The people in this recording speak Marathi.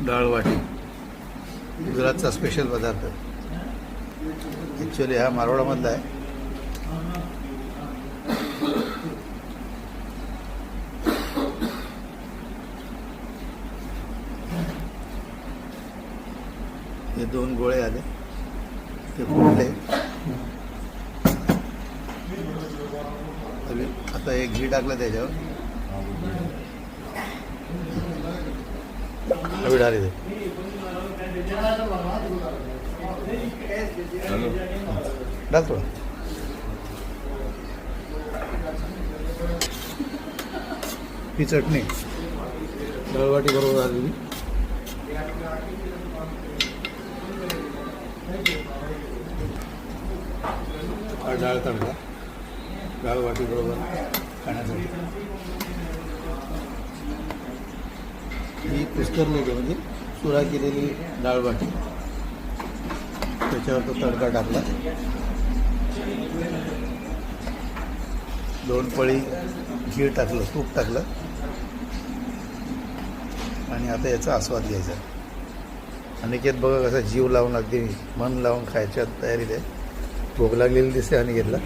डाळ वाटी गुजरातचा स्पेशल पदार्थ. ॲक्च्युली हा मारवाडामधला आहे. हे 2 गोळे आले, ते फुटले. आता एक घी टाकलं त्याच्यावर, हवी डाळी दे डाल थोडं. ही चटणी डाळवाटी बरोबर आलेली. हा डाळ तडका डाळ वाटी बरोबर खाण्यासाठी. ही कुस्करलेली म्हणजे चुरा केलेली डाळ वाटी, त्याच्यावर तो तडका टाकला. 2 पळी घी टाकलं, तूप टाकलं आणि आता याचा आस्वाद घ्यायचा. अनिकेत बघा कसा जीव लावून, अगदी मन लावून खायच्या तयारीत आहे. भूक लागलेली दिसते अनिकेतला.